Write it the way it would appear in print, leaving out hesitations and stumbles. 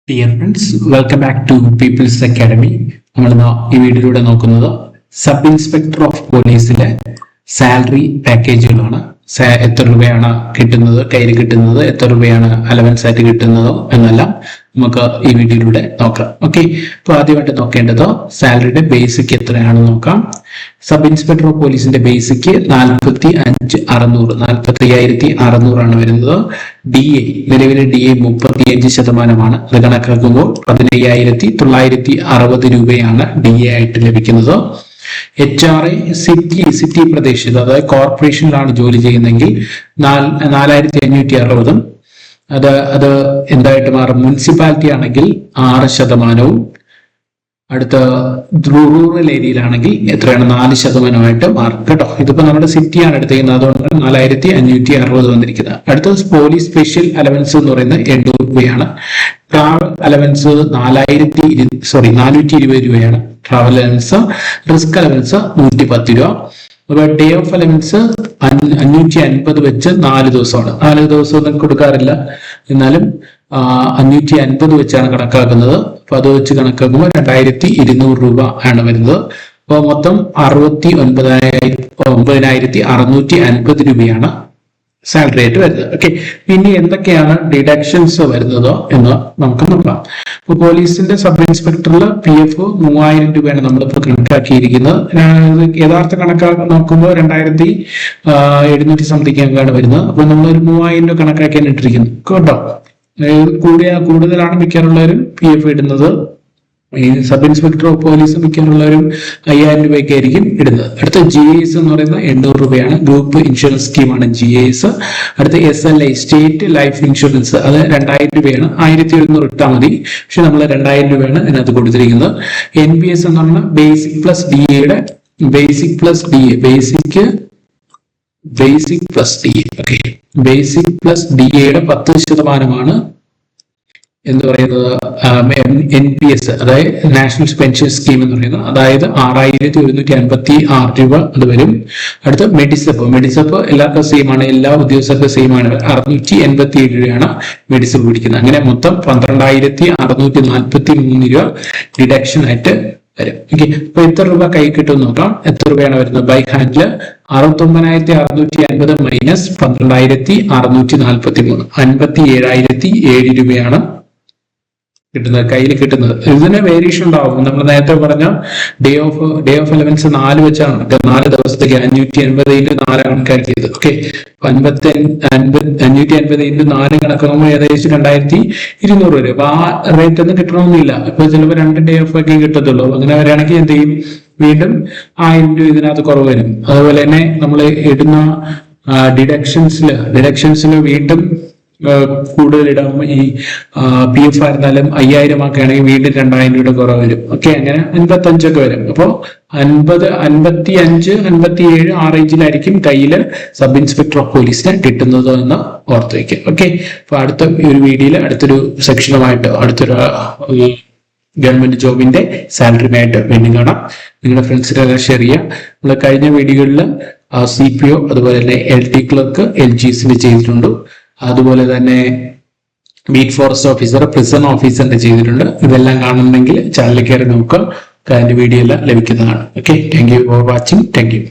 Dear friends, welcome back to people's academy. നമ്മൾ ഈ വീഡിയോയിലൂടെ നോക്കുന്നത് സബ് ഇൻസ്പെക്ടർ ഓഫ് പോലീസിലെ സാലറി പാക്കേജുകളാണ്. എത്ര രൂപയാണ് കിട്ടുന്നത്, കയ്യിൽ കിട്ടുന്നത്, എത്ര രൂപയാണ് അലവൻസ് ആയിട്ട് കിട്ടുന്നതോ എന്നെല്ലാം നമുക്ക് ഈ വീഡിയോയിലൂടെ നോക്കാം. ഓക്കെ, അപ്പൊ ആദ്യമായിട്ട് നോക്കേണ്ടത് സാലറിയുടെ ബേസിക് എത്രയാണെന്ന് നോക്കാം. സബ് ഇൻസ്പെക്ടർ ഓഫ് പോലീസിന്റെ ബേസിക് 45,600 വരുന്നത്. DA നിലവിലെ DA 35%. അത് കണക്കാക്കുമ്പോൾ 15,960 രൂപയാണ് DA ആയിട്ട് ലഭിക്കുന്നത്. HRA സിറ്റി പ്രദേശത്ത്, അതായത് കോർപ്പറേഷനിലാണ് ജോലി ചെയ്യുന്നതെങ്കിൽ 4,560. അത് എന്തായിട്ട് മാറും? മുനിസിപ്പാലിറ്റി ആണെങ്കിൽ 6%. അടുത്ത റൂറൽ ഏരിയയിലാണെങ്കിൽ എത്രയാണ്? 4% മാറും കേട്ടോ. ഇതിപ്പോ നമ്മുടെ സിറ്റിയാണ് എടുത്തിരിക്കുന്നത്, അതുകൊണ്ട് 4,560 വന്നിരിക്കുന്നത്. അടുത്ത പോലീസ് സ്പെഷ്യൽ അലവൻസ് എന്ന് പറയുന്നത് 800 രൂപയാണ്. ട്രാവൽ അലവൻസ് 420 രൂപയാണ് ട്രാവൽ അലവൻസ്. റിസ്ക് അലവൻസ് 110 രൂപ. ഡേ ഓഫ് അലവൻസ് 550 വെച്ച് 4 ദിവസമാണ്. 4 ദിവസമൊന്നും കൊടുക്കാറില്ല, എന്നാലും 550 വെച്ചാണ് കണക്കാക്കുന്നത്. അപ്പൊ അത് വെച്ച് കണക്കാക്കുമ്പോൾ 2,200 രൂപ ആണ് വരുന്നത്. അപ്പോൾ മൊത്തം 69,650 രൂപയാണ് സാലറി ആയിട്ട് വരുന്നത്. ഓക്കെ, പിന്നെ എന്തൊക്കെയാണ് ഡിഡക്ഷൻസ് വരുന്നതോ എന്ന് നമുക്ക് നോക്കാം. ഇപ്പൊ പോലീസിന്റെ സബ് ഇൻസ്പെക്ടറിൽ PF 3,000 രൂപയാണ് നമ്മളിപ്പോൾ കണക്കാക്കിയിരിക്കുന്നത്. യഥാർത്ഥ കണക്കാക്കി നോക്കുമ്പോൾ 2,700 സംതിങ് ആണ് വരുന്നത്. അപ്പൊ നമ്മളൊരു 3,000 രൂപ കണക്കാക്കിയാണ് ഇട്ടിരിക്കുന്നത് കേട്ടോ. കൂടുതലാണ് മിക്കവാറുള്ളവരും PF ഇടുന്നത്. ഈ സബ് ഇൻസ്പെക്ടർ ഓഫ് പോലീസ് മിക്കവാറുള്ളവരും 5,000 രൂപയ്ക്ക് ആയിരിക്കും ഇടുന്നത്. അടുത്ത GIS എന്ന് പറയുന്നത് 800 രൂപയാണ്. ഗ്രൂപ്പ് ഇൻഷുറൻസ് സ്കീമാണ് GIS. അടുത്ത SLI സ്റ്റേറ്റ് ലൈഫ് ഇൻഷുറൻസ്, അത് 2,000 രൂപയാണ്. 1,700 ഇട്ടാൽ മതി, പക്ഷെ നമ്മൾ 2,000 രൂപയാണ് ഇതിനകത്ത് കൊടുത്തിരിക്കുന്നത്. NPS എന്ന് പറഞ്ഞാൽ basic plus DA basic plus DA 10% എന്ന് പറയുന്നത്. NPS അതായത് നാഷണൽ പെൻഷൻ സ്കീം എന്ന് പറയുന്നത്, അതായത് 6,156 രൂപ അത് വരും. അടുത്ത മെഡിസപ്പ് എല്ലാവർക്കും സെയിം ആണ്, എല്ലാ ഉദ്യോഗസ്ഥർക്കും സെയിം ആണ്. 687 രൂപയാണ് മെഡിസപ്പ് പിടിക്കുന്നത്. അങ്ങനെ മൊത്തം 12,643 രൂപ ഡിഡക്ഷൻ ആയിട്ട് വരും. ഓക്കെ, അപ്പൊ എത്ര രൂപ കൈ കിട്ടും നോക്കാം. എത്ര രൂപയാണ് വരുന്നത്? ബൈ ഹാൻഡില് 69,650 മൈനസ് 12,643 57,007 രൂപയാണ് കിട്ടുന്നത്, കയ്യിൽ കിട്ടുന്നത്. ഇതിന് വേരിയേഷൻ ഉണ്ടാവും. നമ്മൾ നേരത്തെ പറഞ്ഞ ഡേ ഓഫ് അലവൻസ് 4 വെച്ചാണ് 4 ദിവസത്തേക്ക് 580 × 4 കണക്കാക്കിയത്. ഓക്കെ, 580 × 4 കണക്കാക്കുമ്പോൾ ഏകദേശം 2,200 വരും. അപ്പൊ ആ റേറ്റ് ഒന്നും കിട്ടണമെന്നില്ല. ഇപ്പൊ ചിലപ്പോൾ 2 ഡേ ഓഫ് ഒക്കെ കിട്ടത്തുള്ളൂ. അങ്ങനെ വരികയാണെങ്കിൽ എന്ത് ചെയ്യും? വീണ്ടും 1,000 രൂപ ഇതിനകത്ത് കുറവ് വരും. അതുപോലെ തന്നെ നമ്മൾ ഇടുന്ന ഡിഡക്ഷൻസിൽ വീണ്ടും കൂടുതൽ ഇടാം. ഈ PF ആയിരുന്നാലും 5,000 ഒക്കെ ആണെങ്കിൽ വീണ്ടും 2,000 രൂപയുടെ കുറവ് വരും. ഓക്കെ, അങ്ങനെ 55 ഒക്കെ വരും. അപ്പോൾ 50, 55, 57 ആ റേഞ്ചിലായിരിക്കും കയ്യില് സബ് ഇൻസ്പെക്ടർ ഓഫ് പോലീസിന് കിട്ടുന്നത് എന്ന് ഓർത്ത് വയ്ക്കുക. ഓക്കെ, അപ്പൊ അടുത്ത ഒരു വീഡിയോയിൽ അടുത്തൊരു സെക്ഷനുമായിട്ട് അടുത്തൊരു ഗവൺമെന്റ് ജോബിന്റെ സാലറിയുമായിട്ട് വീണ്ടും കാണാം. നിങ്ങളുടെ ഫ്രണ്ട്സിനെല്ലാം ഷെയർ ചെയ്യുക. നമ്മൾ കഴിഞ്ഞ വീഡിയോകളിൽ CPO അതുപോലെ തന്നെ LT ക്ലർക്ക് LGSന്റെ ചെയ്തിട്ടുണ്ട്. അതുപോലെ തന്നെ ബീറ്റ് ഫോറസ്റ്റ് ഓഫീസർ, പ്രിസൺ ഓഫീസറിന്റെ ചെയ്തിട്ടുണ്ട്. ഇതെല്ലാം കാണുന്നുണ്ടെങ്കിൽ ചാനലിൽ കയറി നോക്കുക. അതിന്റെ വീഡിയോ എല്ലാം ലഭിക്കുന്നതാണ്. Okay, thank you for watching. Thank you.